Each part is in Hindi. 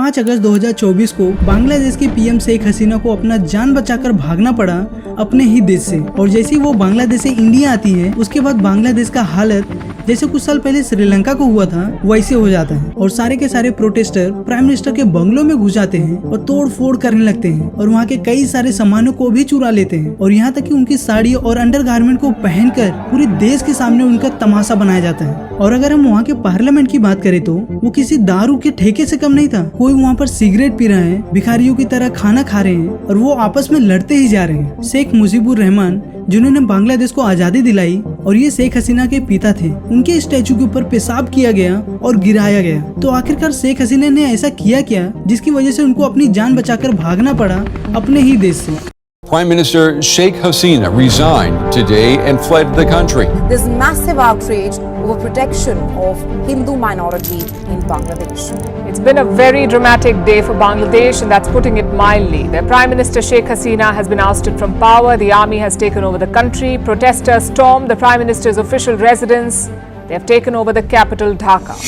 5 अगस्त 2024 को बांग्लादेश की पीएम शेख हसीना को अपना जान बचाकर भागना पड़ा अपने ही देश से। और जैसे ही वो बांग्लादेश से इंडिया आती है, उसके बाद बांग्लादेश का हालत जैसे कुछ साल पहले श्रीलंका को हुआ था वैसे हो जाता है और सारे के सारे प्रोटेस्टर प्राइम मिनिस्टर के बंगलों में घुस जाते हैं और तोड़ फोड़ करने लगते हैं और वहाँ के कई सारे सामानों को भी चुरा लेते हैं और यहाँ तक कि उनकी साड़ी और अंडरगारमेंट को पहनकर पूरे देश के सामने उनका तमाशा बनाया जाता है। और अगर हम वहाँ के पार्लियामेंट की बात करें तो वो किसी दारू के ठेके से कम नहीं था। कोई वहाँ पर सिगरेट पी रहे हैं, भिखारियों की तरह खाना खा रहे हैं और वो आपस में लड़ते ही जा रहे हैं। शेख मुजीबुर रहमान जिन्होंने बांग्लादेश को आजादी दिलाई और ये शेख हसीना के पिता थे, उनके स्टैचू के ऊपर पेशाब किया गया और गिराया गया। तो आखिरकार शेख हसीना ने ऐसा किया क्या जिसकी वजह से उनको अपनी जान बचाकर भागना पड़ा अपने ही देश से। Prime Minister Sheikh Hasina resigned today and fled the country. There's massive outrage over protection of Hindu minority in Bangladesh. It's been a very dramatic day for Bangladesh, and that's putting it mildly. Their Prime Minister Sheikh Hasina has been ousted from power. The army has taken over the country. Protesters stormed the Prime Minister's official residence. They have taken over the capital, Dhaka.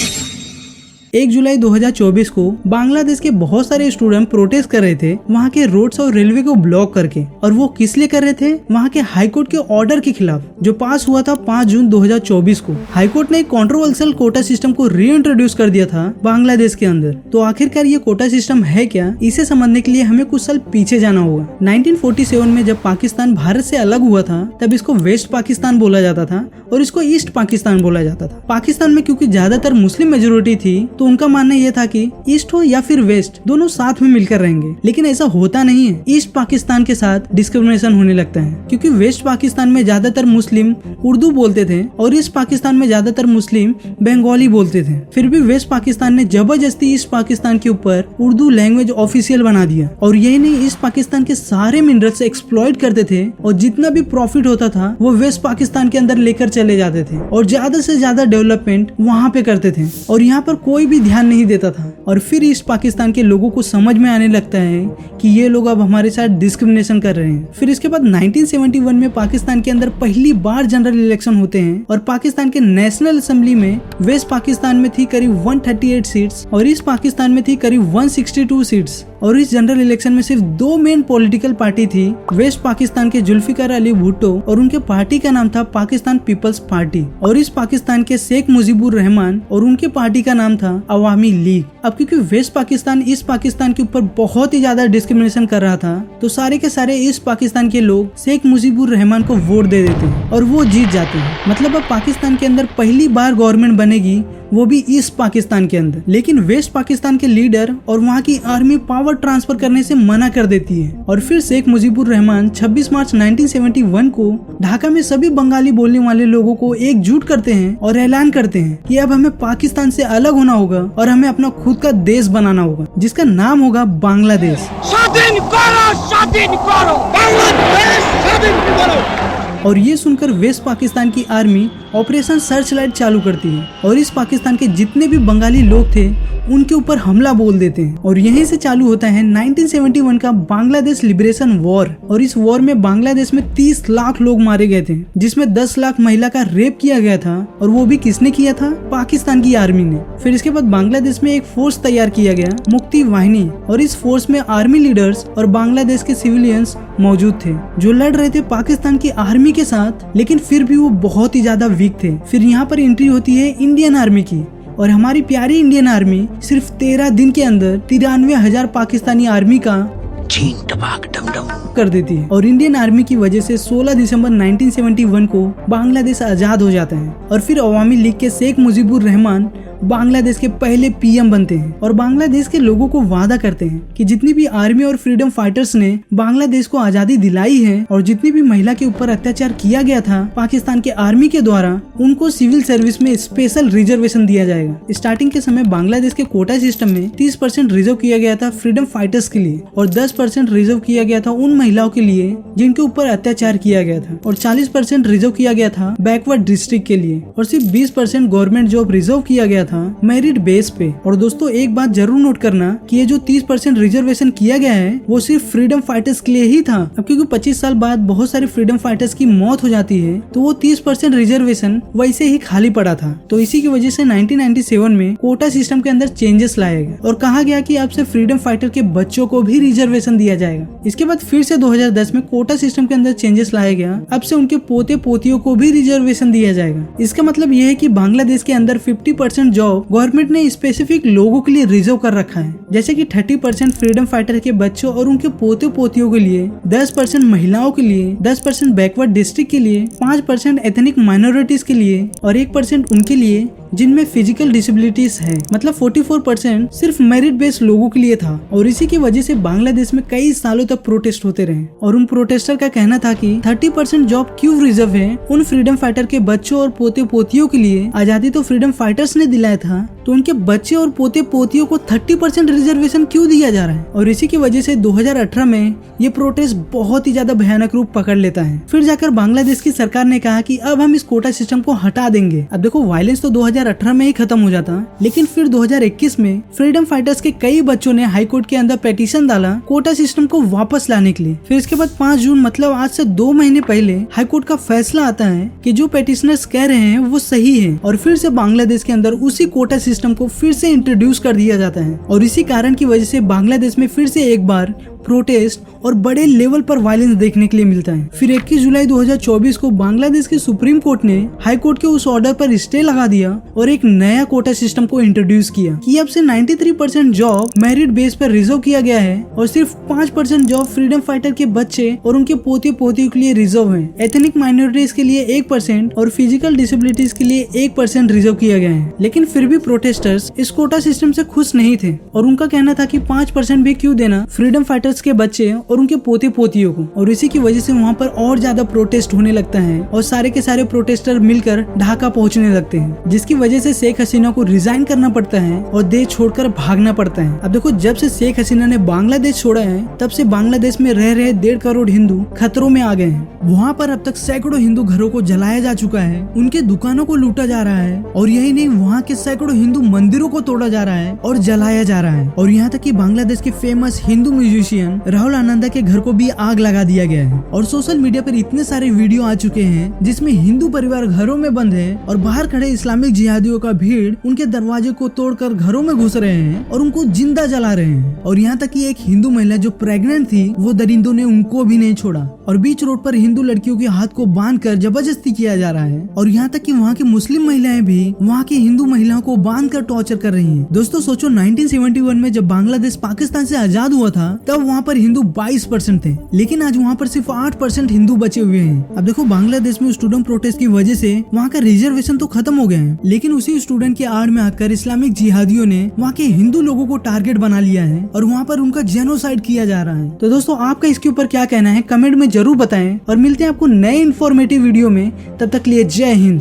1 जुलाई 2024 को बांग्लादेश के बहुत सारे स्टूडेंट प्रोटेस्ट कर रहे थे वहाँ के रोड्स और रेलवे को ब्लॉक करके। और वो किस लिए कर रहे थे? वहाँ के हाईकोर्ट के ऑर्डर के खिलाफ जो पास हुआ था 5 जून 2024 को। हाईकोर्ट ने एक कंट्रोवर्शियल कोटा सिस्टम को रीइंट्रोड्यूस कर दिया था बांग्लादेश के अंदर। तो आखिरकार ये कोटा सिस्टम है क्या, इसे समझने के लिए हमें कुछ साल पीछे जाना होगा। 1947 में जब पाकिस्तान भारत से अलग हुआ था तब इसको वेस्ट पाकिस्तान बोला जाता था और इसको ईस्ट पाकिस्तान बोला जाता था। पाकिस्तान में क्योंकि ज्यादातर मुस्लिम मेजोरिटी थी तो उनका मानना यह था कि ईस्ट हो या फिर वेस्ट दोनों साथ में मिलकर रहेंगे, लेकिन ऐसा होता नहीं है। ईस्ट पाकिस्तान के साथ डिस्क्रिमिनेशन होने लगता है क्योंकि वेस्ट पाकिस्तान में ज्यादातर मुस्लिम उर्दू बोलते थे और ईस्ट पाकिस्तान में ज्यादातर मुस्लिम बंगाली बोलते थे। फिर भी वेस्ट पाकिस्तान ने जबरदस्ती ईस्ट पाकिस्तान के ऊपर उर्दू लैंग्वेज ऑफिशियल बना दिया और यही नहीं, ईस्ट पाकिस्तान के सारे मिनरल्स एक्सप्लॉइट करते थे और जितना भी प्रॉफिट होता था वो वेस्ट पाकिस्तान के अंदर लेकर चले जाते थे और ज्यादा से ज्यादा डेवलपमेंट वहाँ पे करते थे और यहाँ पर कोई भी ध्यान नहीं देता था। और फिर ईस्ट पाकिस्तान के लोगों को समझ में आने लगता है कि ये लोग अब हमारे साथ डिस्क्रिमिनेशन कर रहे हैं। फिर इसके बाद 1971 में पाकिस्तान के अंदर पहली बार जनरल इलेक्शन होते हैं और पाकिस्तान के नेशनल असेंबली में वेस्ट पाकिस्तान में थी करीब 138 सीट्स और ईस्ट पाकिस्तान में थी करीब 162 सीट्स। और इस जनरल इलेक्शन में सिर्फ 2 मेन पॉलिटिकल पार्टी थी, वेस्ट पाकिस्तान के जुल्फिकार अली भुट्टो और उनके पार्टी का नाम था पाकिस्तान पीपल्स पार्टी और इस पाकिस्तान के शेख मुजीबुर रहमान और उनके पार्टी का नाम था अवामी लीग। अब क्योंकि वेस्ट पाकिस्तान ईस्ट पाकिस्तान के ऊपर बहुत ही ज्यादा डिस्क्रिमिनेशन कर रहा था तो सारे के सारे ईस्ट पाकिस्तान के लोग शेख मुजीबुर रहमान को वोट दे देते हैं और वो जीत जाते हैं। मतलब अब पाकिस्तान के अंदर पहली बार गवर्नमेंट बनेगी, वो भी ईस्ट पाकिस्तान के अंदर। लेकिन वेस्ट पाकिस्तान के लीडर और वहाँ की आर्मी पावर ट्रांसफर करने से मना कर देती है और फिर शेख मुजीबुर रहमान 26 मार्च 1971 को ढाका में सभी बंगाली बोलने वाले लोगों को एकजुट करते हैं और ऐलान करते हैं कि अब हमें पाकिस्तान से अलग होना होगा और हमें अपना खुद का देश बनाना होगा जिसका नाम होगा बांग्लादेश। स्वाधीन करो बांग्लादेश, स्वाधीन करो। और ये सुनकर वेस्ट पाकिस्तान की आर्मी ऑपरेशन सर्च लाइट चालू करती है और इस पाकिस्तान के जितने भी बंगाली लोग थे उनके ऊपर हमला बोल देते हैं और यहीं से चालू होता है 1971 का बांग्लादेश लिबरेशन वॉर। और इस वॉर में बांग्लादेश में 30 लाख लोग मारे गए थे जिसमें 10 लाख महिला का रेप किया गया था और वो भी किसने किया था? पाकिस्तान की आर्मी ने। फिर इसके बाद बांग्लादेश में एक फोर्स तैयार किया गया, मुक्ति वाहिनी, और इस फोर्स में आर्मी लीडर्स और बांग्लादेश के सिविलियंस मौजूद थे जो लड़ रहे थे पाकिस्तान की आर्मी के साथ, लेकिन फिर भी वो बहुत ही ज्यादा वीक थे। फिर यहाँ पर एंट्री होती है इंडियन आर्मी की और हमारी प्यारी इंडियन आर्मी सिर्फ 13 दिन के अंदर 93,000 पाकिस्तानी आर्मी का कर देती है और इंडियन आर्मी की वजह से 16 दिसंबर 1971 को बांग्लादेश आजाद हो जाता है। और फिर अवामी लीग के शेख मुजीबुर रहमान बांग्लादेश के पहले पीएम बनते हैं और बांग्लादेश के लोगों को वादा करते हैं कि जितनी भी आर्मी और फ्रीडम फाइटर्स ने बांग्लादेश को आजादी दिलाई है और जितनी भी महिला के ऊपर अत्याचार किया गया था पाकिस्तान के आर्मी के द्वारा, उनको सिविल सर्विस में स्पेशल रिजर्वेशन दिया जाएगा। स्टार्टिंग के समय बांग्लादेश के कोटा सिस्टम में 30% रिजर्व किया गया था फ्रीडम फाइटर्स के लिए और 10% रिजर्व किया गया था उन महिलाओं के लिए जिनके ऊपर अत्याचार किया गया था और 40% रिजर्व किया गया था बैकवर्ड डिस्ट्रिक्ट के लिए और सिर्फ 20% गवर्नमेंट जॉब रिजर्व किया गया था था मेरिट बेस पे। और दोस्तों एक बात जरूर नोट करना कि ये जो 30% रिजर्वेशन किया गया है वो सिर्फ फ्रीडम फाइटर्स के लिए ही था। अब क्योंकि 25 साल बाद बहुत सारे फ्रीडम फाइटर्स की मौत हो जाती है तो वो 30% रिजर्वेशन वैसे ही खाली पड़ा था। तो इसी की वजह से 1997 में कोटा सिस्टम के अंदर चेंजेस लाया गया और कहा गया कि अब से फ्रीडम फाइटर के बच्चों को भी रिजर्वेशन दिया जाएगा। इसके बाद फिर से 2010 में कोटा सिस्टम के अंदर चेंजेस लाया गया, अब से उनके पोते पोतियों को भी रिजर्वेशन दिया जाएगा। इसका मतलब यह है कि बांग्लादेश के अंदर 50% जॉब गवर्नमेंट ने स्पेसिफिक लोगों के लिए रिजर्व कर रखा है, जैसे कि 30% फ्रीडम फाइटर के बच्चों और उनके पोते पोतियों के लिए, 10% महिलाओं के लिए, 10% बैकवर्ड डिस्ट्रिक्ट के लिए, 5% एथनिक माइनॉरिटीज के लिए और 1% उनके लिए जिनमें फिजिकल डिसेबिलिटीज है। मतलब 44% सिर्फ मेरिट बेस्ड लोगों के लिए था। और इसी की वजह से बांग्लादेश में कई सालों तक प्रोटेस्ट होते रहे और उन प्रोटेस्टर का कहना था कि 30% जॉब क्यों रिजर्व है उन फ्रीडम फाइटर के बच्चों और पोते पोतियों के लिए। आजादी तो फ्रीडम फाइटर्स ने दिलाया था, तो उनके बच्चे और पोते पोतियों को 30% रिजर्वेशन क्यों दिया जा रहा है। और इसी की वजह से 2018 में ये प्रोटेस्ट बहुत ही ज्यादा भयानक रूप पकड़ लेता है। फिर जाकर बांग्लादेश की सरकार ने कहा कि अब हम इस कोटा सिस्टम को हटा देंगे। अब देखो वायलेंस तो 2018 में ही खत्म हो जाता, लेकिन फिर 2021 में फ्रीडम फाइटर्स के कई बच्चों ने हाई कोर्ट के अंदर पेटिशन डाला कोटा सिस्टम को वापस लाने के लिए। फिर इसके बाद 5 जून मतलब आज से 2 महीने पहले हाई कोर्ट का फैसला आता है कि जो पेटिशनर्स कह रहे हैं वो सही है और फिर से बांग्लादेश के अंदर उसी कोटा सिस्टम को फिर से इंट्रोड्यूस कर दिया जाता है। और इसी कारण की वजह से बांग्लादेश में फिर से एक बार प्रोटेस्ट और बड़े लेवल पर वायलेंस देखने के लिए मिलता है। फिर 21 जुलाई 2024 को बांग्लादेश की सुप्रीम कोर्ट ने हाई कोर्ट के उस ऑर्डर पर स्टे लगा दिया और एक नया कोटा सिस्टम को इंट्रोड्यूस किया कि अब से 93% जॉब मेरिट बेस पर रिजर्व किया गया है और सिर्फ 5% जॉब फ्रीडम फाइटर के बच्चे और उनके पोते पोतियों के लिए रिजर्व है। एथनिक माइनॉरिटीज के लिए 1% और फिजिकल डिसेबिलिटीज के लिए 1% रिजर्व किया गया है। लेकिन फिर भी प्रोटेस्टर्स इस कोटा सिस्टम से खुश नहीं थे और उनका कहना था कि 5% भी क्यों देना फ्रीडम फाइटर के बच्चे और उनके पोते पोतियों को। और इसी की वजह से वहाँ पर और ज्यादा प्रोटेस्ट होने लगता है और सारे के सारे प्रोटेस्टर मिलकर ढाका पहुँचने लगते हैं, जिसकी वजह से शेख हसीना को रिजाइन करना पड़ता है और देश छोड़कर भागना पड़ता है। अब देखो जब से शेख हसीना ने बांग्लादेश छोड़ा है तब से बांग्लादेश में रह रहे 1.5 करोड़ हिंदू खतरों में आ गए हैं। वहाँ पर अब तक सैकड़ों हिंदू घरों को जलाया जा चुका है, उनके दुकानों को लूटा जा रहा है और यही नहीं वहाँ के सैकड़ों हिंदू मंदिरों को तोड़ा जा रहा है और जलाया जा रहा है। और यहाँ तक कि बांग्लादेश के फेमस हिंदू म्यूजिशियन राहुल आनंदा के घर को भी आग लगा दिया गया है। और सोशल मीडिया पर इतने सारे वीडियो आ चुके हैं जिसमें हिंदू परिवार घरों में बंद है और बाहर खड़े इस्लामिक जिहादियों का भीड़ उनके दरवाजे को तोड़कर घरों में घुस रहे हैं और उनको जिंदा जला रहे हैं। और यहाँ तक कि एक हिंदू महिला जो प्रेग्नेंट थी वो दरिंदों ने उनको भी नहीं छोड़ा और बीच रोड पर हिंदू लड़कियों के हाथ को बांधकर जबरदस्ती किया जा रहा है। और यहाँ तक कि वहाँ की मुस्लिम महिलाएं भी वहाँ की हिंदू महिलाओं को बांधकर टॉर्चर कर रही हैं। दोस्तों सोचो 1971 में जब बांग्लादेश पाकिस्तान से आजाद हुआ था तब वहाँ पर हिंदू 22% थे, लेकिन आज वहाँ पर सिर्फ 8% हिंदू बचे हुए हैं। अब देखो बांग्लादेश में स्टूडेंट प्रोटेस्ट की वजह से वहाँ का रिजर्वेशन तो खत्म हो गए हैं, लेकिन उसी स्टूडेंट के आड़ में आकर इस्लामिक जिहादियों ने वहाँ के हिंदू लोगों को टारगेट बना लिया है और वहाँ पर उनका जेनोसाइड किया जा रहा है। तो दोस्तों आपका इसके ऊपर क्या कहना है कमेंट में जरूर बताएं और मिलते हैं आपको नए इन्फॉर्मेटिव वीडियो में। तब तक लिए जय हिंद।